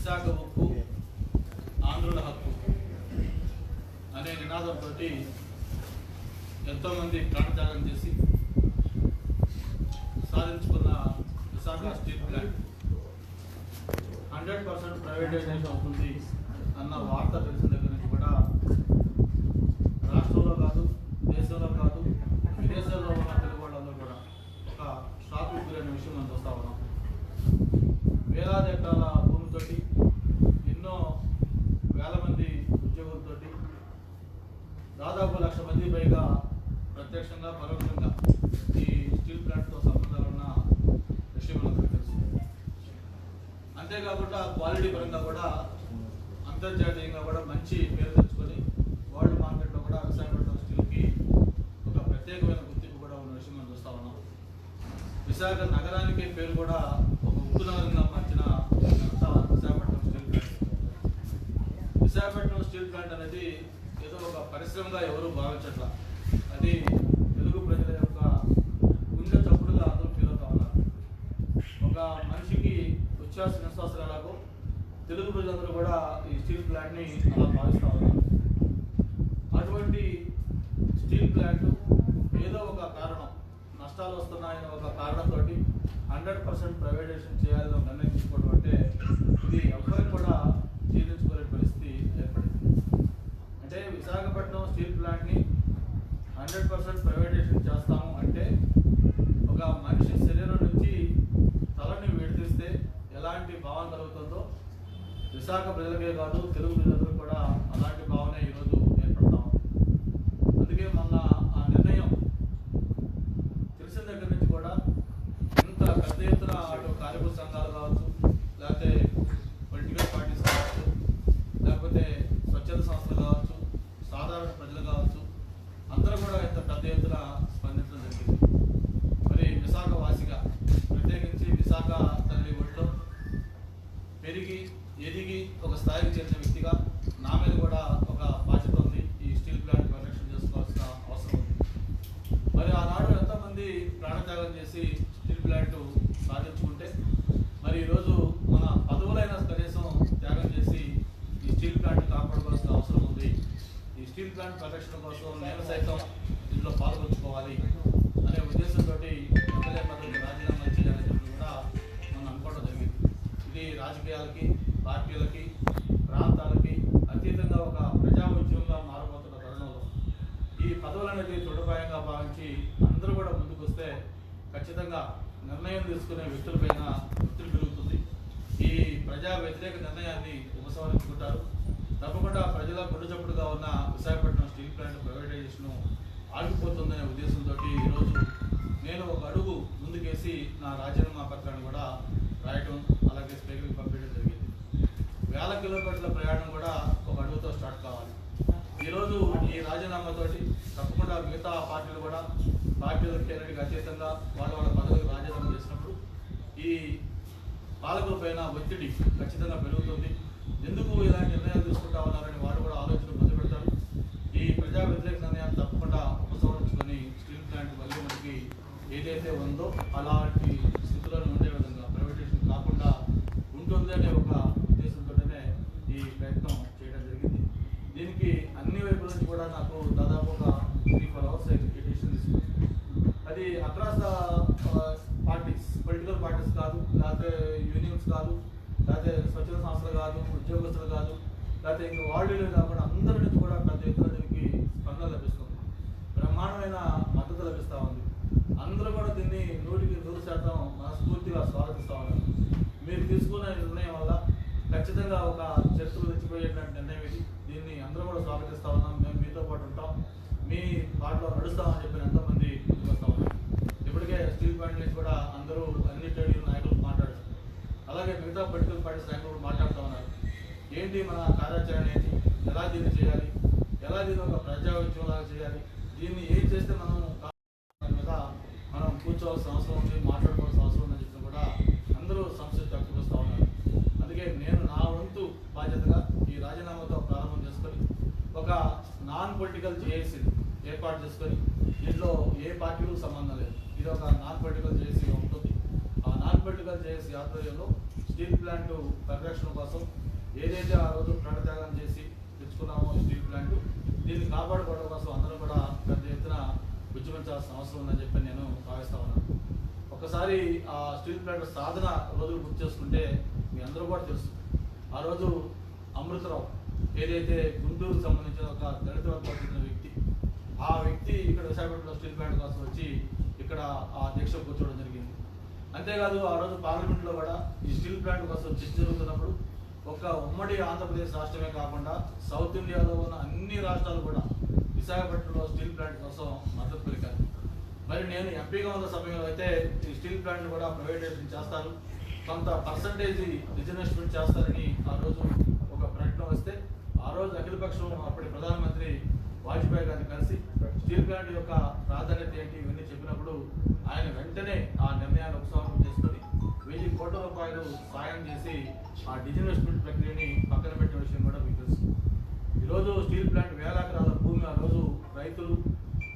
విశాఖ ఉక్కు ఆంధ్రుల హక్కు అనే నినాదంతో ఎంతోమంది ప్రాణత్యాగం చేసి సాధించుకున్న విశాఖ స్టీల్ ప్లాంట్ 100% ప్రైవేటైజేషన్ అవుతుంది అన్న వార్త తెలిసిన దగ్గర నుంచి కూడా రాష్ట్రంలో కాదు, దేశంలో కాదు, విదేశాల్లో ఉన్న తెలుగు వాళ్ళందరూ కూడా ఒక షాక్ గురైన విషయం మనం చూస్తా ఉన్నాం. వేలాది ఎకరాల భూమితోటి ఎన్నో వేల మంది ఉద్యోగులతోటి దాదాపు 1,00,000 మంది పైగా ప్రత్యక్షంగా పరోక్షంగా ఈ స్టీల్ ప్లాంట్తో సంబంధాలు ఉన్న విషయం మనకు తెలుసు. అంతేకాకుండా క్వాలిటీ పరంగా కూడా అంతర్జాతీయంగా కూడా మంచి పేరు తెచ్చుకొని వరల్డ్ మార్కెట్లో కూడా విశాఖపట్నం స్టీల్కి ఒక ప్రత్యేకమైన గుర్తింపు కూడా ఉన్న విషయం మనం చూస్తా ఉన్నాం. విశాఖ నగరానికి పేరు కూడా ఒక ఉక్కు నగరంగా మార్చిన Visakhapatnam steel plant. Visakhapatnam steel plant అనేది ఏదో ఒక పరిశ్రమగా ఎవరు భావించట్లా. అది తెలుగు ప్రజల యొక్క గుండె చప్పుడుగా అందరూ ఫీల్ అవుతా ఉన్నారు. ఒక మనిషికి ఉచ్ఛ్వాస నిశ్వాసాలు ఎలాగో తెలుగు ప్రజలందరూ కూడా ఈ స్టీల్ ప్లాంట్ని అలా భావిస్తూ ఉన్నారు. అటువంటి స్టీల్ ప్లాంట్ ఏదో ఒక కారణం, నష్టాలు వస్తున్నాయని ఒక కారణంతో 100% ప్రైవేటైజేషన్ చేయాలని నిర్ణయం తీసుకోవడం అంటే ఇది ఎవరికి కూడా జీర్ణించుకోలేని పరిస్థితి ఏర్పడింది. అంటే విశాఖపట్నం స్టీల్ ప్లాంట్ని 100% ప్రైవేటైజేషన్ చేస్తాము అంటే ఒక మనిషి శరీరం నుంచి తలని విడదీస్తే ఎలాంటి భావన కలుగుతుందో విశాఖ ప్రజలకే కాదు, తెలుగు ప్రజలందరూ కూడా అలాంటి భావన ఈరోజు ఏర్పడతాము. అందుకే మొన్న ఆ నిర్ణయం తెలిసిన దగ్గర నుంచి కూడా ఇంత పెద్ద ఎత్తున అటు కార్మిక సంఘాలు కావచ్చు, లేకపోతే పొలిటికల్ పార్టీస్ కావచ్చు, లేకపోతే స్వచ్ఛంద సంస్థలు కావచ్చు, సాధారణ ప్రజలు కావచ్చు, అందరూ కూడా ఇంత పెద్ద ఎత్తున స్పందించడం జరిగింది. మరి విశాఖ వాసిగా, ప్రత్యేకించి విశాఖ తల్లి ఒడిలో పెరిగి ఎదిగి ఒక స్థాయికి చేరిన వ్యక్తిగా నా మీద కూడా ఒక బాధ్యత ఉంది. ఈ స్టీల్ ప్లాంట్ పరిరక్షణ చేసుకోవాల్సిన అవసరం ఉంది. మరి ఆనాడు ఎంతమంది ప్రాణత్యాగం చేసి స్టీల్ ప్లాంట్ సాధించుకుంటే మరి ఈరోజు మన పదవులైన కనీసం త్యాగం చేసి ఈ స్టీల్ ప్లాంట్ కాపాడుకోవాల్సిన అవసరం ఉంది. ఈ స్టీల్ ప్లాంట్ పరిరక్షణ కోసం నేను సైతం ఇందులో పాల్గొంచుకోవాలి అనే ఉద్దేశంతో ఎమ్మెల్యే పదవికి రాజీనామా చేయాలని చెప్పి కూడా మనం అనుకోవడం జరిగింది. ఇది రాజకీయాలకి, పార్టీలకి, ప్రాంతాలకి అతీతంగా ఒక ప్రజా ఉద్యమంగా మారబోతున్న తరుణంలో ఈ పదవులు అనేది తృఢపాయంగా భావించి అందరూ కూడా ముందుకు వస్తే ఖచ్చితంగా నిర్ణయం తీసుకునే వ్యక్తులపైన ఒత్తిడి పెరుగుతుంది. ఈ ప్రజా వ్యతిరేక నిర్ణయాన్ని ఉపసంహరించుకుంటారు. తప్పకుండా ప్రజల గుడ్డచప్పుడుగా ఉన్న విశాఖపట్నం స్టీల్ ప్లాంట్ ప్రైవేటైజేషన్ ఆగిపోతుందనే ఉద్దేశంతో ఈరోజు నేను ఒక అడుగు ముందుకేసి నా రాజీనామా పత్రాన్ని కూడా రాయటం, అలాగే స్పీకర్కి పంపించడం జరిగింది. వేల కిలోమీటర్ల ప్రయాణం కూడా ఒక అడుగుతో స్టార్ట్ కావాలి. ఈరోజు ఈ రాజీనామాతోటి తప్పకుండా మిగతా పార్టీలు కూడా పార్టీల కేంద్రానికి అతీతంగా వాళ్ళ పదవికి రాజీనామా చేసినప్పుడు ఈ పాలకుల పైన ఒత్తిడి ఖచ్చితంగా పెరుగుతుంది. ఎందుకు ఇలాంటి నిర్ణయాలు తీసుకుంటా ఉన్నారని వారు కూడా ఆలోచన మొదలు పెడతారు. ఈ ప్రజా వ్యతిరేక నిర్ణయాన్ని తప్పకుండా ఉపసంహరించుకొని స్టీల్ ప్లాంట్ మళ్ళీ మనకి ఏదైతే ఉందో అలాంటి స్థితిలో ఉండే విధంగా ప్రైవేటైజేషన్ కాకుండా ఉంటుంది అనే ఒక ఉద్దేశంతోనే ఈ ప్రయత్నం చేయడం జరిగింది. దీనికి అన్ని వైపుల నుంచి కూడా నాకు దాదాపు ఒక 3-4 hours ఎడ్యుకేషన్ తీసుకుంది. అది అక్రాస్ పార్టీస్, పొలిటికల్ పార్టీస్ కాదు, లేకపోతే యూనియన్స్ కాదు, లేకపోతే స్వచ్ఛంద సంస్థలు కాదు, ఉద్యోగస్తులు కాదు, లేకపోతే ఇంకా వార్డులు కాకుండా అందరి నుంచి కూడా పెద్ద ఎత్తున దీనికి స్పందన లభిస్తుంది. బ్రహ్మాండమైన మద్దతు లభిస్తూ ఉంది. అందరూ కూడా దీన్ని 100% మనస్ఫూర్తిగా స్వాగతిస్తూ ఉన్నారు. మీరు తీసుకున్న నిర్ణయం వల్ల ఖచ్చితంగా ఒక చర్చలు తెచ్చిపోయేటువంటి నిర్ణయం ఇది. దీన్ని అందరూ కూడా స్వాగతిస్తూ ఉన్నాం. మేము మీతో పాటు ఉంటాం, మీ పాటలో నడుస్తామని చెప్పిన ఎంతోమంది ముందుకు వస్తూ ఉన్నారు. ఇప్పటికే స్టీల్ ప్లాంట్ నుంచి కూడా అందరూ అన్ని ట్రేడ్ నాయకులు మాట్లాడారు. అలాగే మిగతా పొలిటికల్ పార్టీస్ నాయకులు మాట్లాడుతూ ఉన్నారు. ఏంటి మన కార్యాచరణ ఏంటి, ఎలా దీన్ని చేయాలి, ఎలా దీన్ని ఒక ప్రజా ఉద్యమంలాగా చేయాలి, దీన్ని ఏం చేస్తే మనం మీద మనం కూర్చోవాల్సిన అవసరం ఉంది, మాట్లాడుకోవాల్సిన అవసరం ఉందని చెప్పి కూడా అందరూ సంస్థ తక్కువ వస్తూ ఉన్నారు. అందుకే నేను నా వంతు బాధ్యతగా ఈ రాజీనామాతో ప్రారంభం చేసుకొని ఒక నాన్ పొలిటికల్ జేఏసీ ఏర్పాటు చేసుకొని దీంట్లో ఏ పార్టీలకు సంబంధం లేదు, ఇది ఒక నాన్ పొలిటికల్ జేఏసీ ఉంటుంది. ఆ నాన్ పొలిటికల్ జేఏసీ ఆధ్వర్యంలో స్టీల్ ప్లాంట్ పరిరక్షణ కోసం ఏదైతే ఆ రోజు ప్రాణత్యాగం చేసి తెచ్చుకున్నామో స్టీల్ ప్లాంట్ దీన్ని కాపాడుకోవడం కోసం అందరూ కూడా పెద్ద ఎత్తున ఉద్యమించాల్సిన అవసరం ఉందని చెప్పి నేను భావిస్తా ఉన్నాను. ఒకసారి ఆ స్టీల్ ప్లాంట్ సాధన రోజులు గుర్తు చేసుకుంటే మీ అందరూ కూడా తెలుసు. ఆ రోజు అమృతరావు ఏదైతే గుంటూరుకు సంబంధించిన ఒక దళిత వర్గాలకు చెందిన వ్యక్తి, ఆ వ్యక్తి ఇక్కడ విశాఖపట్నంలో స్టీల్ ప్లాంట్ కోసం వచ్చి ఇక్కడ ఆ దీక్ష కూర్చోవడం జరిగింది. అంతేకాదు ఆ రోజు పార్లమెంట్లో కూడా ఈ స్టీల్ ప్లాంట్ కోసం చర్చ జరుగుతున్నప్పుడు ఒక ఉమ్మడి ఆంధ్రప్రదేశ్ రాష్ట్రమే కాకుండా సౌత్ ఇండియాలో ఉన్న అన్ని రాష్ట్రాలు కూడా విశాఖపట్నంలో స్టీల్ ప్లాంట్ కోసం మద్దతు పలికారు. మరి నేను ఎంపీగా ఉన్న సమయంలో అయితే ఈ స్టీల్ ప్లాంట్ కూడా ప్రైవేటైజేషన్ చేస్తారు, కొంత పర్సంటేజ్ రిజర్వేషన్ చేస్తారని ఆ రోజు ఒక ప్రకటన వస్తే ఆ రోజు అఖిలపక్షం అప్పటి ప్రధానమంత్రి వాజ్పేయి గారిని కలిసి స్టీల్ ప్లాంట్ యొక్క ప్రాధాన్యత ఏంటి ఇవన్నీ చెప్పినప్పుడు ఆయన వెంటనే ఆ నిర్ణయాన్ని ఉపసంహరణ చేసుకుని 1000 కోట్ల రూపాయలు సాయం చేసి ఆ డిజిన్వెస్ట్మెంట్ ప్రక్రియని పక్కన పెట్టిన విషయం కూడా మీకు తెలుసు. ఈరోజు స్టీల్ ప్లాంట్ వేల ఎకరాల భూమి ఆ రోజు రైతులు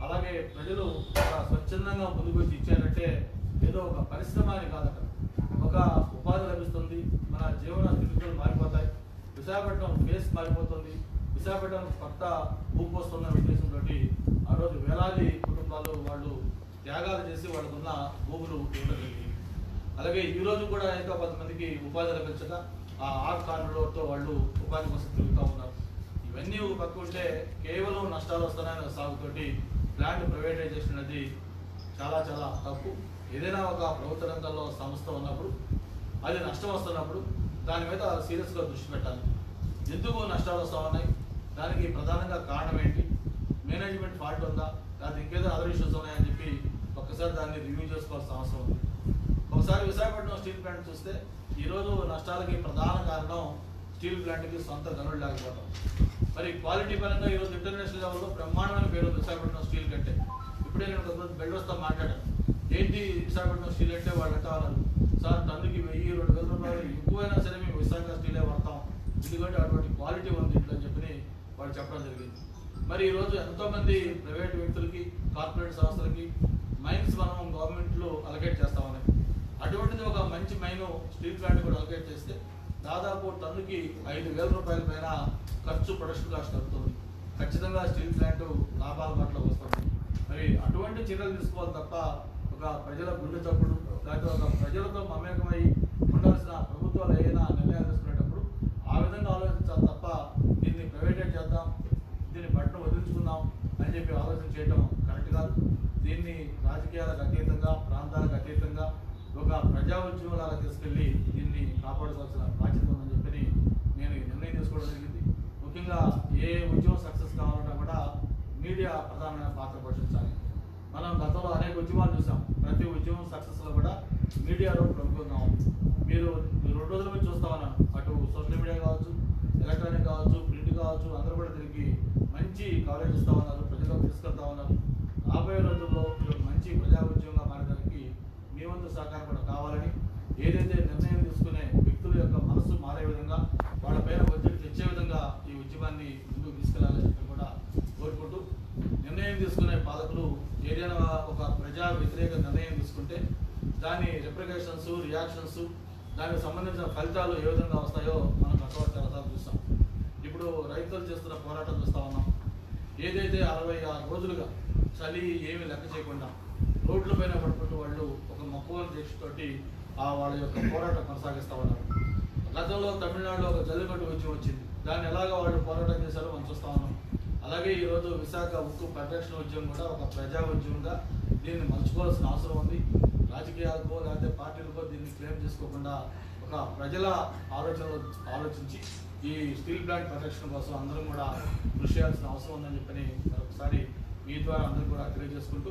అలాగే ప్రజలు చాలా స్వచ్ఛందంగా ముందుకు వచ్చి ఇచ్చారంటే ఏదో ఒక పరిశ్రమ అని కాదు, అక్కడ ఒక ఉపాధి లభిస్తుంది, మన జీవన స్థితిగతులు మారిపోతాయి, విశాఖపట్నం ఫేస్ మారిపోతుంది, విశాఖపట్నం కొత్త ఊపు వస్తున్న ఉద్దేశంతో ఆ రోజు వేలాది కుటుంబాలు వాళ్ళు త్యాగాలు చేసి వాళ్ళకున్న భూములు ఇవ్వడం జరిగింది. అలాగే ఈ రోజు కూడా ఎంతో కొంతమందికి ఉపాధి లభించక ఆ ఆర్ కార్డులతో వాళ్ళు ఉపాధి కోసం తిరుగుతూ ఉన్నారు. ఇవన్నీ ఒక పక్క ఉంటే కేవలం నష్టాలు వస్తున్నాయని సాగుతోటి ప్లాంట్ ప్రైవేటైజేషన్ అనేది చాలా చాలా తప్పు. ఏదైనా ఒక ప్రభుత్వ రంగంలో సంస్థ ఉన్నప్పుడు అది నష్టం వస్తున్నప్పుడు దాని మీద సీరియస్గా దృష్టి పెట్టాలి. ఎందుకు నష్టాలు వస్తూ ఉన్నాయి, దానికి ప్రధానంగా కారణం ఏంటి, మేనేజ్మెంట్ ఫాల్ట్ ఉందా, లేదా ఇంకేదో అదర్ ఇష్యూస్ ఉన్నాయని చెప్పి ఒక్కసారి దాన్ని రివ్యూ చేసుకోవాల్సిన అవసరం ఉంది. ఒకసారి విశాఖపట్నం స్టీల్ ప్లాంట్ చూస్తే ఈరోజు నష్టాలకి ప్రధాన కారణం స్టీల్ ప్లాంట్కి సొంత గనులు లేకపోవడం. మరి క్వాలిటీ పరంగా ఈరోజు ఇంటర్నేషనల్ లెవెల్లో బ్రహ్మాండమైన పేరు విశాఖపట్నం స్టీల్ కంటే. ఇప్పుడే నేను కొంతమంది బిల్డర్స్తో మాట్లాడాను, ఏంటి విశాఖపట్నం స్టీల్ అంటే వాళ్ళు ఎంత అన్నారు, సార్ టన్నుకి 1000-2000 రూపాయలు ఎక్కువైనా సరే మేము విశాఖ స్టీలే వాడతాం, ఎందుకంటే అటువంటి క్వాలిటీ ఉంది ఇట్లా అని చెప్పి వాళ్ళు చెప్పడం జరిగింది. మరి ఈరోజు ఎంతోమంది ప్రైవేట్ వ్యక్తులకి కార్పొరేట్ సంస్థలకి మైన్స్ మనం గవర్నమెంట్లో అలొకేట్ చేస్తా ఉన్నాయి. అటువంటిది ఒక మంచి మైన్ స్టీల్ ప్లాంట్ కూడా అలొకేట్ చేస్తే దాదాపు టన్నుకి 5,000 రూపాయల పైన ఖర్చు ప్రొడక్షన్ కాస్ట్ అవుతుంది. ఖచ్చితంగా స్టీల్ ప్లాంట్ లాభాల బాటలో వస్తుంది. మరి అటువంటి చర్యలు తీసుకోవాలి తప్ప ఒక ప్రజల గుండె చప్పుడు లేకపోతే ఒక ప్రజలతో మమేకమై ఉండాల్సిన ప్రభుత్వాలు ఏదైనా నిర్ణయాలు తీసుకునేటప్పుడు ఆ విధంగా ఆలోచించాలి తప్ప దీన్ని ప్రైవేటైజ్ చేద్దాం, దీన్ని బట్టను వదిలించుకుందాం అని చెప్పి ఆలోచన చేయడం కరెక్ట్ కాదు. దీన్ని రాజకీయాలకు అతీతంగా ప్రాంతాలకు అతీతంగా ఒక ప్రజా ఉద్యమాలకు తీసుకెళ్ళి దీన్ని కాపాడుకోవాల్సిన బాధ్యత ఉందని చెప్పి నేను నిర్ణయం తీసుకోవడం జరిగింది. ముఖ్యంగా ఏ ఉద్యమం సక్సెస్ కావాలన్నా కూడా మీడియా ప్రధానమైన పాత్ర పోషించాలి. మనం గతంలో అనేక ఉద్యమాలు చూసాం, ప్రతి ఉద్యమం సక్సెస్లో కూడా మీడియా రోల్ ప్రముఖంగా ఉంది. మీరు 2 రోజుల నుంచి చూస్తా ఉన్నాను, అటు సోషల్ మీడియా కావచ్చు, ఎలక్ట్రానిక్ కావచ్చు, ప్రింట్ కావచ్చు, అందరూ కూడా దీనికి మంచి కవరేజ్ ఇస్తూ ఉన్నారు, ప్రజలకు తీసుకెళ్తా ఉన్నారు. రాబోయే రోజుల్లో మంచి ప్రజా ఉద్యమంగా మారడానికి మీ వంతు సహకారం కూడా కావాలని, ఏదైతే నిర్ణయం తీసుకునే వ్యక్తుల యొక్క మనసు మారే విధంగా వాళ్ళపైన ఒత్తిడి తెచ్చే విధంగా ఈ ఉద్యమాన్ని ముందుకు తీసుకెళ్లాలని చెప్పి కూడా కోరుకుంటూ, నిర్ణయం తీసుకునే పాలకులు ఏదైనా ఒక ప్రజా వ్యతిరేక నిర్ణయం తీసుకుంటే దాని రిప్రికేషన్స్, రియాక్షన్స్, దానికి సంబంధించిన ఫలితాలు ఏ విధంగా వస్తాయో మనం గతంలో చాలాసార్లు చూస్తాం. ఇప్పుడు రైతులు చేస్తున్న పోరాటం చూస్తూ ఉన్నాం. ఏదైతే 66 రోజులుగా చలి ఏమీ లెక్క చేయకుండా రోడ్ల పైన పడుకుంటూ వాళ్ళు ఒక మక్కువ దీక్షతోటి వాళ్ళ యొక్క పోరాటం కొనసాగిస్తూ ఉన్నారు. గతంలో తమిళనాడులో ఒక జల్లికట్టు ఉద్యమం వచ్చింది, దాన్ని ఎలాగ వాళ్ళు పోరాటం చేశారో మనం చూస్తూ ఉన్నాం. అలాగే ఈరోజు విశాఖ ఉక్కు పరిరక్షణ ఉద్యమం కూడా ఒక ప్రజా ఉద్యమంగా దీన్ని మలుచుకోవాల్సిన అవసరం ఉంది. రాజకీయాలకో లేకపోతే పార్టీలకో దీన్ని క్లెయిమ్ చేసుకోకుండా ఒక ప్రజల ఆలోచించి ఈ స్టీల్ ప్లాంట్ పరిరక్షణ కోసం అందరం కూడా కృషి చేయాల్సిన అవసరం ఉందని చెప్పని మరొకసారి మీ ద్వారా అందరూ కూడా తెలియజేసుకుంటూ,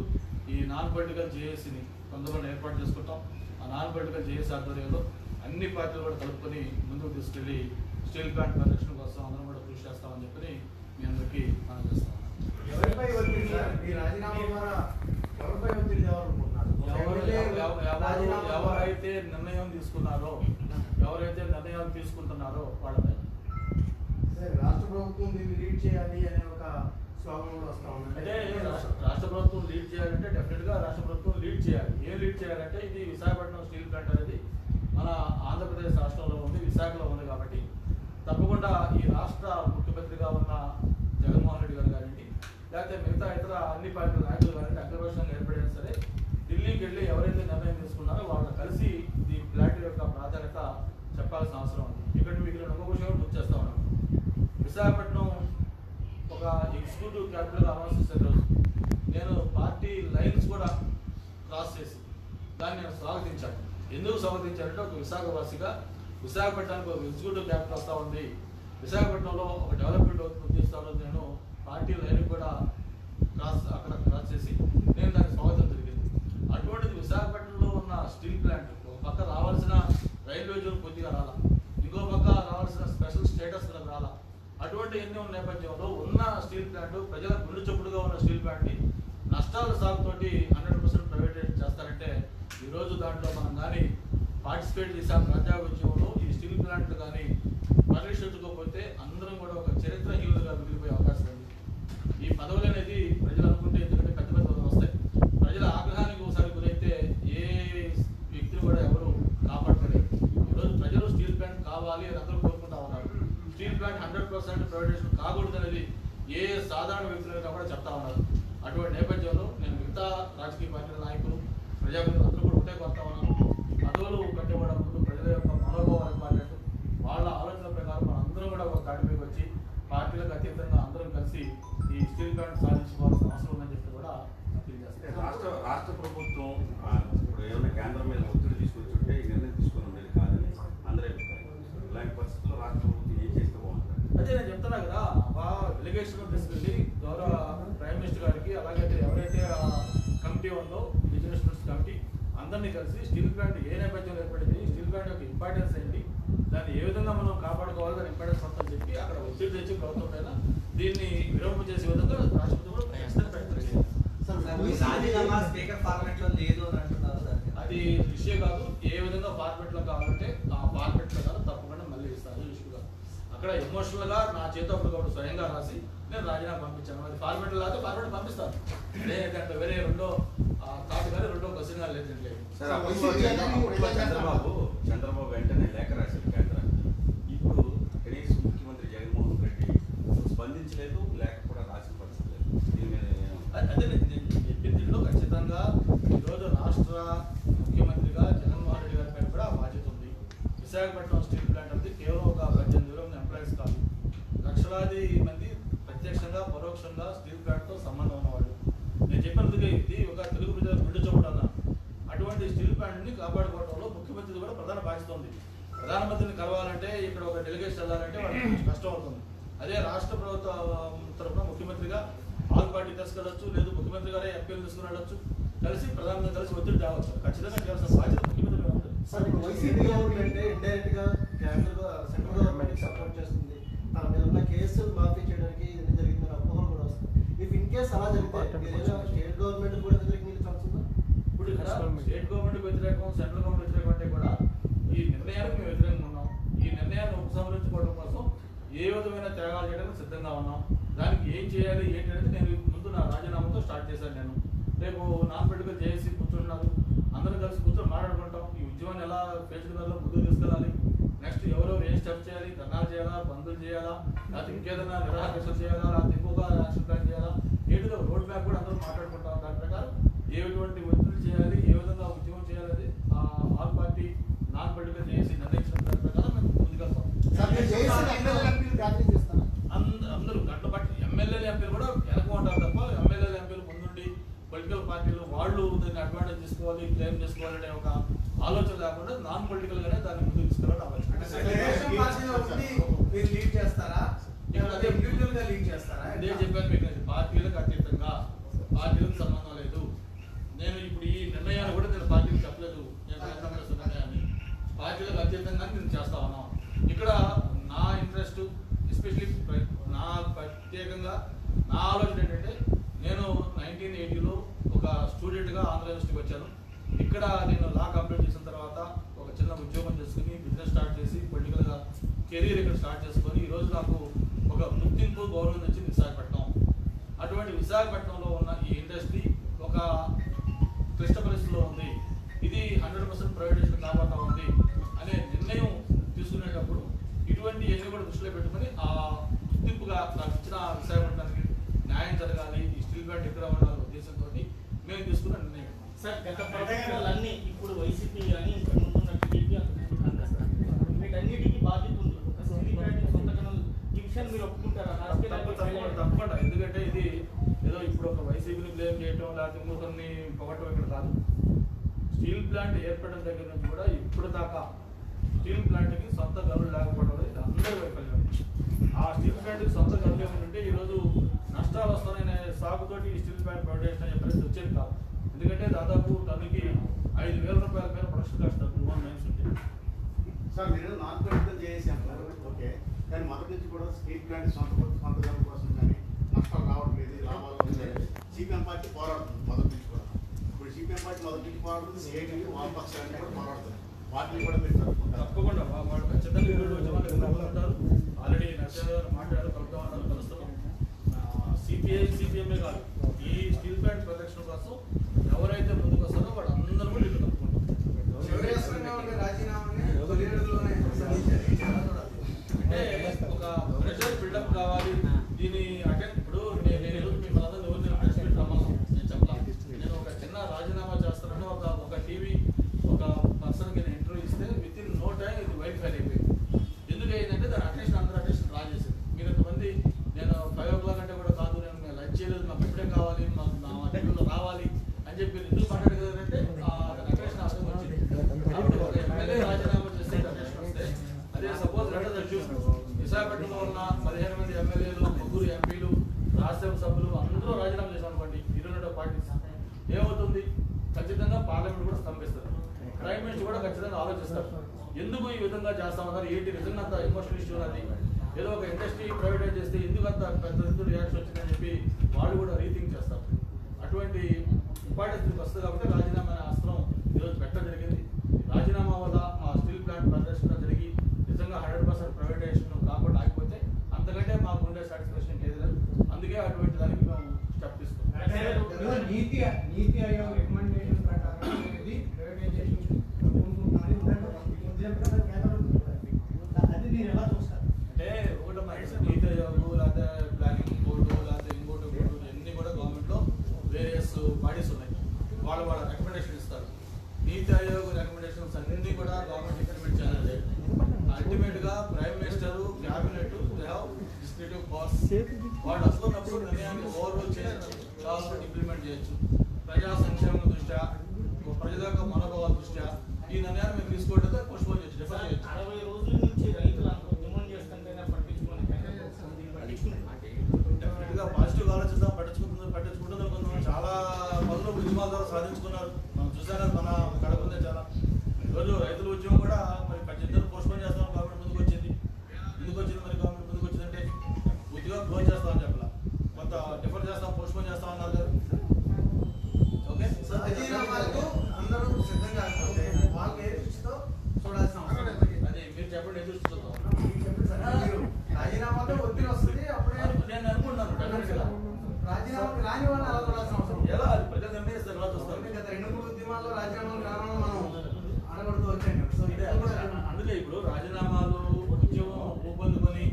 ఈ నాన్ పొలిటికల్ జేఏసీని తొందరలో ఏర్పాటు చేసుకుంటాం. ఆ నాన్ పొలిటికల్ జేఏసీ ఆధ్వర్యంలో అన్ని పార్టీలు కూడా కలుపుకొని ముందుకు తీసుకెళ్ళి స్టీల్ ప్లాంట్ పరిరక్షణ కోసం అందరం కూడా కృషి చేస్తామని చెప్పి మీ అందరికీ మనం చేస్తాం. ఎవరైతే నిర్ణయం తీసుకున్నారో, ఎవరైతే నిర్ణయాలు తీసుకుంటున్నారో వాళ్ళపై రాష్ట్ర ప్రభుత్వం దీన్ని లీడ్ చేయాలి అనే ఒక స్లోగన్ కూడా వస్తా ఉంది. అంటే రాష్ట్ర ప్రభుత్వం లీడ్ చేయాలంటే డెఫినెట్గా రాష్ట్ర ప్రభుత్వం లీడ్ చేయాలి. ఏం లీడ్ చేయాలంటే ఇది విశాఖపట్నం స్టీల్ ప్లాంట్ అనేది మన ఆంధ్రప్రదేశ్ రాష్ట్రంలో ఉంది, విశాఖలో ఉంది. కాబట్టి తప్పకుండా ఈ రాష్ట్ర ముఖ్యమంత్రిగా ఉన్న జగన్మోహన్ రెడ్డి గారు కానివ్వండి, లేకపోతే మిగతా ఇతర అన్ని పార్టీల నాయకులు కానివ్వండి, అగ్రపక్షంగా ఏర్పడినా సరే ఢిల్లీకి వెళ్ళి ఎవరైతే నిర్ణయం తీసుకున్నారో వాళ్ళని కలిసి ఈ ఫ్లాట్ యొక్క ప్రాధాన్యత చెప్పాల్సిన అవసరం ఉంది. ఇక్కడ మీకు ఇంకొక విషయం గుర్తు చేస్తా ఉన్నాను. విశాఖపట్నం ఒక ఎగ్జిక్యూటివ్ క్యాపిటల్ అనౌన్స్ చేసే రోజు నేను పార్టీ లైన్స్ కూడా క్రాస్ చేసి దాన్ని నేను స్వాగతించాను. ఎందుకు స్వాగతించానంటే ఒక విశాఖవాసిగా విశాఖపట్నానికి ఒక ఎగ్జిక్యూటివ్ క్యాపిటల్ వస్తూ ఉంది, విశాఖపట్నంలో ఒక డెవలప్మెంట్ ఉద్దేశిస్తాను. నేను పార్టీ లైన్ కూడా అక్కడ క్రాస్ చేసి నేను దానికి స్వాగతం జరిగింది. అటువంటిది విశాఖపట్నంలో ఉన్న స్టీల్ ప్లాంట్ ఒక పక్క రావాల్సిన రైల్వే జోన్ కొద్దిగా రాలా, ఇంకో పక్క రావాల్సిన స్పెషల్ స్టేటస్ రాలా. అటువంటి ఎన్ని ఉన్న నేపథ్యంలో ఉన్న స్టీల్ ప్లాంట్ ప్రజల గుండె చొప్పుడుగా ఉన్న స్టీల్ ప్లాంట్ని నష్టాల సాగుతోటి 100% ప్రైవేటైజ్ చేస్తారంటే ఈరోజు దాంట్లో మనం కానీ పార్టిసిపేట్ చేసాం. ప్రజాఉద్యమంలో ఈ స్టీల్ ప్లాంట్ కానీ పరిరక్షించుకోకపోతే అందరం కూడా ఒక చరిత్రహీనులుగా మిగిలిపోయే అవకాశం ఉంది. ఈ పదవులు అనేది ప్రజలు అనుకుంటే ఎందుకంటే పెద్ద పెద్ద పదవులు వస్తాయి. ప్రజల ఆగ్రహానికి ఒకసారి గురైతే ఏ వ్యక్తిని కూడా ఎవరు కాపాడలేదు. ఈరోజు ప్రజలు స్టీల్ ప్లాంట్ కావాలి అని అందరూ కోరుకుంటా ఉన్నారు. స్టీల్ ప్లాంట్ 100% ప్రైవేటైజేషన్ కాకూడదు అనేది ఏ సాధారణ వ్యక్తులైనా కూడా చెప్తా ఉన్నారు. అటువంటి నేపథ్యంలో నేను మిగతా రాజకీయ పార్టీల నాయకులు, ప్రజాప్రతినిధులు అందరూ కూడా ఒకటే కొడతా ఉన్నాను. పదవులు కట్టబడే ముందు ప్రజల యొక్క మనోభావాలు మాట్లాడుతూ వాళ్ళ ఆలోచన ప్రకారం మన అందరం కూడా ఒక తాటిపైకి వచ్చి పార్టీలకు అతీతంగా అందరం కలిసి ఈ స్టీల్ ప్లాంట్ సాధించుకోవాల్సిన అవసరం ఉందని చెప్పి కూడా తెలియజేస్తాను. రాష్ట్ర ప్రభుత్వం ఇప్పుడు ఏమైనా కేంద్రం మీద ఒత్తిడి తీసుకొచ్చుంటే ఈ నిర్ణయం తీసుకొని ఉండేది కాదని అందరూ అభిప్రాయం. ఇలాంటి పరిస్థితుల్లో రాష్ట్ర ప్రభుత్వం ఏం చేస్తే బాగుంటుంది? అదే నేను చెప్తున్నా కదా, డెలిగేషన్ తీసుకెళ్ళి గౌరవ ప్రైమ్ మినిస్టర్ గారికి అలాగే ఎవరైతే కమిటీ ఉందో బిజినెస్ కమిటీ అందరినీ కలిసి స్టీల్ ప్లాంట్ ఏ నేపథ్యంలో ఏర్పడింది, స్టీల్ ప్లాంట్ యొక్క ఇంపార్టెన్స్ ఏంటి, దాన్ని ఏ విధంగా మనం కాపాడుకోవాలి, దాని ఇంపార్టెన్స్ మొత్తం చెప్పి అక్కడ ఒత్తిడి తెచ్చి ప్రభుత్వం పైన దీన్ని విరమణ చేసే విధంగా రాష్ట్రపతి కూడా అది ఇష్యూ కాదు. ఏ విధంగా ఫార్మెట్ లో కావాలంటే ఆ ఫార్మెట్ లో కాదు తప్పకుండా మళ్ళీ ఇస్తాను ఇష్యూగా. అక్కడ ఎమోషనల్ గా నా చేతితో అప్పుడు స్వయంగా రాసి నేను రాజీనామా పంపించాను. అది ఫార్మెట్ లాగా ఫార్మెట్ పంపిస్తాను. లేదంటే వేరే రెండో థాట్ కానీ రెండో క్వశ్చన్ కానీ లేదంటే చంద్రబాబు వెంటనే లేఖ రాశారు కేంద్రానికి. ఇప్పుడు కనీసం ముఖ్యమంత్రి జగన్మోహన్ రెడ్డి స్పందించలేదు, లేఖ కూడా రాసిన పరిస్థితి లేదు. దీని మీద అదే నేను చెప్పిన దీంట్లో ఖచ్చితంగా ఈరోజు రాష్ట్ర ముఖ్యమంత్రిగా జగన్మోహన్ రెడ్డి గారి పైన కూడా బాధ్యత ఉంది. విశాఖపట్నం స్టీల్ ప్లాంట్ అనేది కేవలం ఒక 18,000 ఎంప్లాయీస్ కాదు, లక్షలాది మంది ప్రత్యక్షంగా పరోక్షంగా స్టీల్ ప్లాంట్తో సంబంధం ఉన్నవాళ్ళు. నేను చెప్పినందుకే ఇది ఒక తెలుగు ప్రజల గుండె చప్పుడు అన్నాను. అటువంటి స్టీల్ ప్లాంట్ని కాపాడుకోవడంలో ముఖ్యమంత్రి కూడా ప్రధాన బాధ్యత ఉంది. ప్రధానమంత్రిని కలవాలంటే ఇక్కడ ఒక డెలిగేషన్ వెళ్ళాలంటే వాళ్ళకి కష్టం అవుతుంది. అదే రాష్ట్ర ప్రభుత్వం తరఫున ముఖ్యమంత్రిగా ఆల్ పార్టీ తీసుకెళ్ళచ్చు, లేదు ముఖ్యమంత్రి గారే ఎంపీలు తీసుకుని వెళ్ళొచ్చు, కలిసి ప్రధానంగా కలిసి ఒత్తిడి తేవచ్చు. ఖచ్చితంగా చేయాల్సిన బాధ్యత ముఖ్యమంత్రి మీద ఉంది. వైసీపీ గవర్నమెంట్ ఇండైరెక్ట్ గా సెంట్రల్ గవర్నమెంట్ సపోర్ట్ చేస్తుంది. తన మీద ఉన్న కేసులు మాఫీ చేయడానికి ఇది జరిగిందని అపోహలు కూడా వస్తుంది. ఇఫ్ ఇన్ కేస్ అలా జరిగితే స్టేట్ గవర్నమెంట్ కూడా వ్యతిరేకంగా ఛాన్స్ ఉందా? ఇప్పుడు ఇక్కడ స్టేట్ గవర్నమెంట్ వ్యతిరేకం, సెంట్రల్ గవర్నమెంట్ వ్యతిరేకం అంటే కూడా ఈ నిర్ణయానికి మేము వ్యతిరేకంగా ఉన్నాం. ఈ నిర్ణయాన్ని ఉపసంహరించుకోవడం కోసం ఏ విధమైన త్యాగాలు చేయడానికి సిద్ధంగా ఉన్నాం. దానికి ఏం చేయాలి ఏంటి అనేది నేను ముందు నా రాజీనామాతో స్టార్ట్ చేశాను. నేను రేపు నాన్ పొలిటికల్ జేఏసీ కూర్చుంటున్నారు, అందరం కలిసి కూర్చొని మాట్లాడుకుంటాం. ఈ ఉద్యమాన్ని ఎలా ఫేస్బుక్లో ముందుకు తీసుకెళ్ళాలి, నెక్స్ట్ ఎవరెవరు ఏం స్టెప్ చేయాలి, ధర్నాలు చేయాలా, బంధులు చేయాలా, లేకపోతే ఇంకేదైనా నిరాకరణ చేయాలా, లేకపోతే ఇంకొక యాక్షన్ ప్లాన్ చేయాలా, ఏంటిదో రోడ్ మ్యాప్ కూడా అందరూ మాట్లాడుకుంటాం. దాని ప్రకారం ఏటువంటి ఒత్తిడి చేయాలి, ఏ విధంగా ఉద్యమం చేయాలి all party non political JAC నిర్ణయించిన దాని ప్రకారం మేము ముందుకెళ్తాం. అందరూ గంట బట్టి ఎమ్మెల్యేలు ఎంపీలు కూడా వెనక ఉంటారు తప్ప ఎమ్మెల్యేలు ఎంపీలు ముందుండి పొలిటికల్ పార్టీలు వాళ్ళు దాన్ని అడ్వాంటేజ్ తీసుకోవాలి, క్లెయిమ్ చేసుకోవాలనే ఒక ఆలోచన లేకుండా నాన్ పొలిటికల్ గానే దాన్ని ముందుకు తీసుకెళ్ళడం ఇదే చెప్పాను మీకు. పార్టీలకు అతీతంగా, పార్టీలకు సంబంధం లేదు. నేను ఇప్పుడు ఈ నిర్ణయాన్ని కూడా నేను పార్టీకి చెప్పలేదు. నేను నిర్ణయాన్ని పార్టీలకు అతీతంగా నేను చేస్తా ఉన్నాను. ఇక్కడ నా ఇంట్రెస్ట్ ఎస్పెషలీ నా ప్రత్యేకంగా నా ఆలోచన ఏంటంటే, నేను 1980లో ఒక స్టూడెంట్గా ఆంధ్ర యూనివర్సిటీకి వచ్చాను. ఇక్కడ నేను లా కంప్లీట్ చేసిన తర్వాత ఒక చిన్న ఉద్యోగం చేసుకుని బిజినెస్ స్టార్ట్ చేసి పొలిటికల్గా కెరీర్ ఇక్కడ స్టార్ట్ చేసుకొని ఈరోజు నాకు ఒక గుర్తింపు గౌరవం వచ్చింది విశాఖపట్నం. అటువంటి విశాఖపట్నంలో ఉన్న ఈ ఇండస్ట్రీ ఒక క్లిష్ట పరిస్థితిలో ఉంది. ఇది 100% ప్రైవేటైజేషన్ కాబోతా ఉంది. ఇవన్నీ కూడా దృష్టిలో పెట్టుకుని ఆ గుర్తింపుగా నాకు ఇచ్చిన విశాఖపట్నానికి న్యాయం జరగాలి, ఈ స్టీల్ ప్లాంట్ ఎక్కడ ఉండాలనే ఉద్దేశంతో మేము తీసుకున్న నిర్ణయం. సార్ గత ప్రభుత్వాలన్నీ ఇప్పుడు వైసీపీ కానీ ఇంకా ముందున్న టీడీపీ వీటన్నిటికీ బాధ్యత ఉంది. స్టీల్ ప్లాంట్ సొంత గనులు ఈ విషయాన్ని మీరు ఒప్పుకుంటారా? తప్పకుండా. ఎందుకంటే ఇది ఏదో ఇప్పుడు ఒక వైసీపీని బ్లేమ్ చేయటం లేకపోతే ఇంకొకరిని పొగట్టం ఇక్కడ కాదు. స్టీల్ ప్లాంట్ ఏర్పడిన దగ్గర నుంచి కూడా ఇప్పుడు దాకా స్టీల్ ప్లాంట్కి సొంత గనులు లేకపోవడం అనేది అందరి వైఫల్యం. ఆ స్టీల్ ప్లాంట్కి సొంత గనులు ఏమంటే ఈరోజు నష్టాలు వస్తున్నాయనే సాగుతోటి ఈ స్టీల్ ప్లాంట్ ప్రొడక్షన్ అనే పరిస్థితి వచ్చేది కాదు. ఎందుకంటే దాదాపు టన్నుకి 5,000 రూపాయల పైన ప్రొడక్షన్ కాస్ట్ మైన్స్ ఉంటుంది. సార్ మీరు నాన్ పొలిటికల్ చేసి అంటారు, ఓకే, కానీ మొదటి నుంచి కూడా స్టీల్ ప్లాంట్ సొంత గనుల కోసం కానీ నష్టాలు రావట్లేదు, లాభాలు వస్తాయి. సిపిఎం పార్టీ పోరాడుతుంది మొదటి నుంచి కూడా. ఇప్పుడు సిపిఎం పార్టీ మొదటి నుంచి పోరాడుతుంది, సిఐటి వామపక్షాన్ని కూడా పోరాడుతుంది. వాటిని కూడా మీరు తప్పుకుంటారు. తప్పకుండా వాళ్ళు ఖచ్చితంగా ఉంటారు. ఆల్రెడీ నరసింహ మాట్లాడారు, కలుపుతా ఉన్నారు, కలుస్తున్నాం. సిపిఎంఏ కాదు, ఈ స్టీల్ ప్లాంట్ ప్రొటెక్షన్ కోసం ఎవరైతే ముందుకు వస్తారో వాళ్ళందరూ కూడా ఇల్లు తప్పుకుంటారు. అంటే ఒక ప్రెషర్ బిల్డప్ కావాలి. దీని అటెండ్ ఇప్పుడు నేను ఈరోజు మిమ్మల్ని అందరూ ప్రెస్ మీట్ రమ్మను నేను చెప్పాలి. నేను ఒక చిన్న రాజీనామా చేస్తానని ఒక టీవీ ఒక పర్సన్కి నేను ఇంటర్వ్యూ ఇస్తే విత్ ఇన్ నో టైం ఇది వైట్ ఫైర్ అయిపోయింది. ఎందుకు అయిందంటే దాని అటెన్షన్ అందరూ అటెన్షన్ డ్రా చేసింది. మీరు ఇంతమంది నేను 5 o'clock అంటే కూడా కాదు, నేను లంచ్ చేయలేదు, మాకు ఇప్పుడే కావాలి, మాకు నా టీవీలో రావాలి అని చెప్పి ఎందుకు మాట్లాడగలరంటే దాని అటెన్షన్ అర్థం వచ్చింది. కాబట్టి ఒక ఎమ్మెల్యే రాజీనామా చేస్తే అటెన్షన్ వస్తే అదే సపోజ్ విశాఖపట్నంలో ఉన్న 15 మంది ఎమ్మెల్యేలు, 3 ఎంపీలు, రాజ్యసభ సభ్యులు అందరూ రాజీనామా చేశారు అనుకోండి, 22 పార్టీస్ ఏమవుతుంది? ఖచ్చితంగా పార్లమెంట్ కూడా స్తంభిస్తారు. ప్రైమ్ మినిస్టర్ కూడా ఖచ్చితంగా ఆలోచిస్తారు, ఎందుకు ఈ విధంగా చేస్తామన్నారు, ఏంటి నిజంగా అంత ఎమోషనల్ ఇష్యూ ఉన్నది, ఏదో ఒక ఇండస్ట్రీ ప్రైవేటైజ్ చేస్తే ఎందుకు అంత పెద్ద రియాక్షన్ వచ్చిందని చెప్పి వాళ్ళు కూడా రీథింక్ చేస్తారు. అటువంటి ఇంపార్టెన్స్ వస్తుంది కాబట్టి రాజీనామా అస్త్రం ఈరోజు పెట్టడం జరిగింది. రాజీనామా వల్ల ఆ స్టీల్ ప్లాంట్ ప్రదర్శన జరిగి నిజంగా 100% ప్రైవేటైజేషన్ కాకుండా ఆగిపోతే అంతకంటే మాకు ఉండే సాటిస్ఫాక్షన్ ఏది లేదు. అందుకే అటువంటి దానికి మేము స్టెప్ తీసుకుంటాం. నీతి ఆయోగ్ రికమెండేషన్ ప్రకారం అనేది ప్రైవేటైజేషన్ అది మీరు ఎలా చూస్తారు? అంటే ఒకటి నీతి ఆయోగ్ లేకపోతే ప్లానింగ్ బోర్డు లేకపోతే ఇంకోటి బోర్డు అన్ని కూడా గవర్నమెంట్లో వేరియస్ బాడీస్ ఉన్నాయి. వాళ్ళ రికమెండేషన్ ఇస్తారు. నీతి ఆయోగ్ రికమెండేషన్స్ అన్ని కూడా గవర్నమెంట్ ఇంప్లిమెంట్ చేయాలి. అల్టిమేట్ గా prime minister, cabinet they have descriptive powers. వాళ్ళు అనుకున్నప్పుడు నిర్ణయాన్ని ఓవర్రూల్ చేయొచ్చు, గవర్నమెంట్ ఇంప్లిమెంట్ చేయొచ్చు. ప్రజా సంక్షేమం దృష్ట్యా, ప్రజల యొక్క మనోభావాల దృష్ట్యా ఈ నిర్ణయాన్ని మేము తీసుకోవడంతో పోస్ట్పోన్ చేయొచ్చు, డిఫర్ చేయొచ్చు. 60 రోజుల నుంచి రైతులు డిమాండ్ చేస్తుంటేనే పట్టించుకోవాలి. డెఫినెట్ గా పాజిటివ్ ఆలోచిద్దాం, పట్టించుకుంటుంది కొంతమంది చాలా పనులు ఉద్యమాల ద్వారా సాధించుకున్నారు. మనం చూసాం కదా, మన కడపందే చాలా. ఈరోజు రైతుల ఉద్యమం కూడా మరి 18 పోస్ట్పోన్ చేస్తాం, గవర్నమెంట్ ముందుకు వచ్చింది. మరి గవర్నమెంట్ ముందుకు వచ్చిందంటే పూర్తిగా క్లోజ్ చేస్తామని చెప్పాల, కొంత డిఫర్ చేస్తాం, పోస్ట్పోన్ చేస్తాం అన్నారు కదా. ఓకే రాజీనామాలకు అందరూ సిద్ధంగా కాకపోతే వాళ్ళకి ఏ దృష్టితో చూడాల్సిన అవసరం లేదు. అది మీరు చెప్పండి, ఎదురు చూద్దాం. రాజీనామాలో ఒత్తిడి వస్తుంది, అప్పుడే నేను అనుకుంటున్నాను డెఫినెట్గా రాజీనామాకు రాని వాళ్ళని అలా చూడాల్సిన అవసరం లేదు. ఎలా అది ప్రజలు నిర్ణయిస్తారు, ఎలా చూస్తారు. గత 2-3 ఉద్యమాల్లో రాజీనామాలు కారణం మనం అనబడుతూ వచ్చాం. సో ఇది కూడా అందుకే ఇప్పుడు రాజీనామాలు ఉద్యమం ఊపందుకొని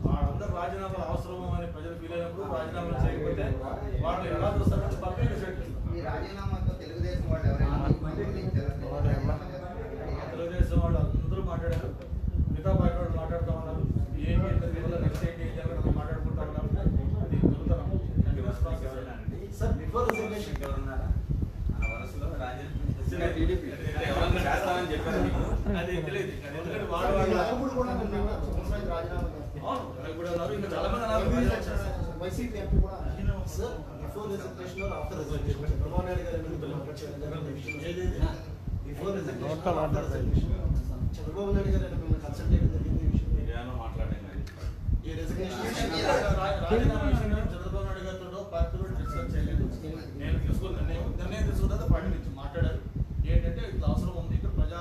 వాళ్ళందరూ రాజీనామాలు అవసరము అని ప్రజలు ఫీల్ అయినప్పుడు రాజీనామాలు చేయకపోతే వాళ్ళు ఎలా చూస్తారంటే పబ్లిక్ డిసైడ్ చేస్తారు. ఈ రాజీనామాతో తెలుగుదేశం వాళ్ళు ఎవరైనా తెలుగుదేశం వాళ్ళు అందరూ మాట్లాడారు, మిగతా పార్టీ వాళ్ళు మాట్లాడుతూ ఉన్నారు. ఏంటి నెక్స్ట్ ఏంటి అని మాట్లాడుకుంటా ఉన్నారు. అది జరుగుతున్నాం. సార్ బిఫోర్ రిజర్వేషన్ ఎవరున్నారా ఆ వరుసలో రాజీనామా చేస్తామని చెప్పారు మీకు? అది తెలియదు. ఎందుకంటే అప్పుడు కూడా రాజీనామా అవును ఇప్పుడు ఉన్నారు, ఇంకా చాలా మంది అన్నారు. వైసీపీ ఎంపీ కూడా sir before reservation after reservation Chandrababu Naidu గారు బిఫోర్ రిజర్వేషన్ చంద్రబాబు నాయుడు గారు మిమ్మల్ని కన్సల్ట్ చేయడం జరిగింది. ఈ విషయం మీరేమో మాట్లాడండి. ఈ రిజర్వేషన్ రాజీనామా విషయంలో చంద్రబాబు నాయుడు గారితో పార్టీలో డిస్కస్ చేయలేదు. నేను తీసుకున్న నిర్ణయం తీసుకున్న పార్టీ నుంచి మాట్లాడారు. ఏంటంటే ఇట్లా అవసరం ఉంది, ఇక్కడ ప్రజా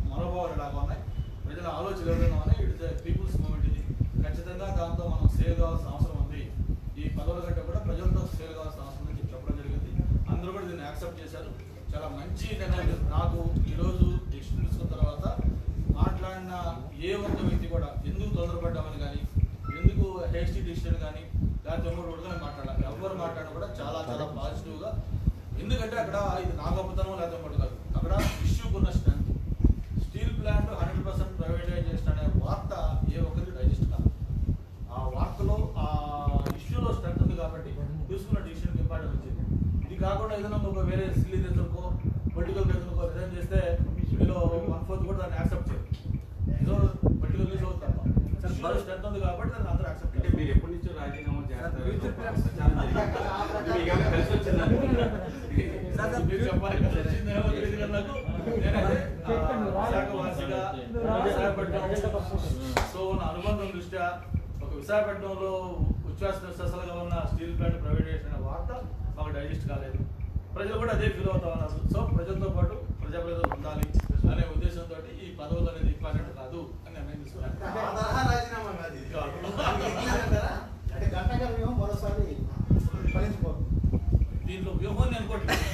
మనోభావాలు ఎలాగా ఉన్నాయి, ప్రజల ఆలోచనలు ఎవరైనా ఉన్నాయి, ఇట్ ఇస్ పీపుల్స్ మూవ్మెంట్. ఇది ఖచ్చితంగా దాంతో మనం సేవ్ కావాల్సిన అవసరం ఉంది. ఈ పదవుల కంటే కూడా ప్రజలతో సేవ్ కావాల్సిన అవసరం ఉంది చెప్పడం జరిగింది. అందరూ కూడా దీన్ని యాక్సెప్ట్ చేశారు. చాలా మంచి నిర్ణయం. నాకు ఈరోజు డెసిషన్ తీసుకున్న తర్వాత మాట్లాడిన ఏ ఒక్క వ్యక్తి కూడా తొందరపడ్డామని కానీ ఎందుకు హేస్టీ డిసిషన్ కానీ లేకపోతే కూడా మాట్లాడాలి. ఎవరు మాట్లాడినా కూడా చాలా చాలా పాజిటివ్గా, ఎందుకంటే అక్కడ ఇది నా గొప్పతనం లేకపోతే ఒకటి కాదు, అక్కడ ఇష్యూకున్న స్ట్రెంత్. స్టీల్ ప్లాంట్ 100% ప్రైవేటైజేషన్ అనే వార్త ఏ ఒక్కరికి డైజెస్ట్ కాదు. ఆ వార్తలో ఆ ఇష్యూలో స్ట్రెంత్ ఉంది కాబట్టి తీసుకున్న డిసిషన్కి ఇంపార్టెంట్ వచ్చింది. ఇది కాకుండా ఏదైనా ఒక వేరే సిల్లీ రీజన్కో పొలిటికల్ రీజన్కో రిజైన్ చేస్తే వీళ్ళు 1/4 కూడా దాన్ని యాక్సెప్ట్ చేయరు. ఏదో పొలిటికల్ రీజన్ అవుతుంది తప్ప ఇష్యూలో స్ట్రెంత్ ఉంది కాబట్టి దాన్ని అందరూ యాక్సెప్ట్ అంటే చేస్తారు. మీరు ఎప్పటి నుంచో రాజీనామా చేస్తారు కలిసి వచ్చిందండి. మీరు చెప్పాలి కదా, వచ్చిందేమో తెలియదు కదా నాకు. నేనైతే విశాఖవాసిగా విశాఖపట్నం సో ఉన్న అనుబంధం దృష్ట్యా ఒక విశాఖపట్నంలో ఉచ్ఛ్వాస నిశ్వాసాలుగా ఉన్న స్టీల్ ప్లాంట్ ప్రైవేటైజేషన్ అనే వార్త మాకు డైజెస్ట్ కాలేదు. ప్రజలు కూడా అదే ఫీల్ అవుతా ఉన్నారు. సో ప్రజలతో పాటు ప్రజాప్రతినిధులు ఉండాలి అనే ఉద్దేశంతో ఈ పదవులు అనేది ఇంపార్టెంట్ కాదు అని నిర్ణయం తీసుకున్నాను. రాజీనామా కాదు ఇది. అంటే గంటగా మేము మరోసారి ఫలించుకోవాలి. దీంట్లో వ్యూహాన్ని అనుకోవట్లేదు,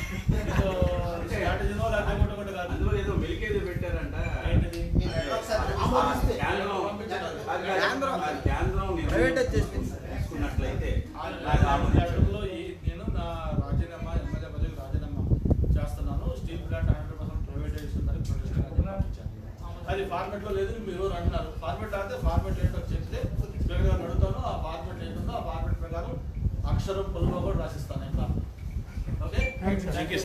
స్ట్రాటజీనో లేకపోతే కూడా కాదు. అందులో ఏదో మెలికేదో పెట్టారంట. ఏంటిది? కేంద్రం ప్రైవేటైజ్ చేసింది. తీసుకున్నట్లయితే రాష్ట్రంలో నేను నా రాజీనామా ఎమ్మెల్యే పదవికి రాజీనామా చేస్తున్నాను. స్టీల్ ప్లాంట్ 100% ప్రైవేటైజేషన్ అని ప్రొటెస్ట్ రాజీనామా ఇచ్చాను. అది ఫార్మెట్ లో లేదు, మీరు అంటున్నారు. ఫార్మెట్ అంటే ఫార్మెట్ ఏంటో చెప్తే స్పీకర్ గారిని అడుగుతాను. ఆ ఫార్మెట్ ఏంటుందో ఆ ఫార్మెట్ ప్రకారం అక్షరం పొలుగా కూడా రాసిస్తాను. ఇంకా ఓకే, థ్యాంక్ యూ.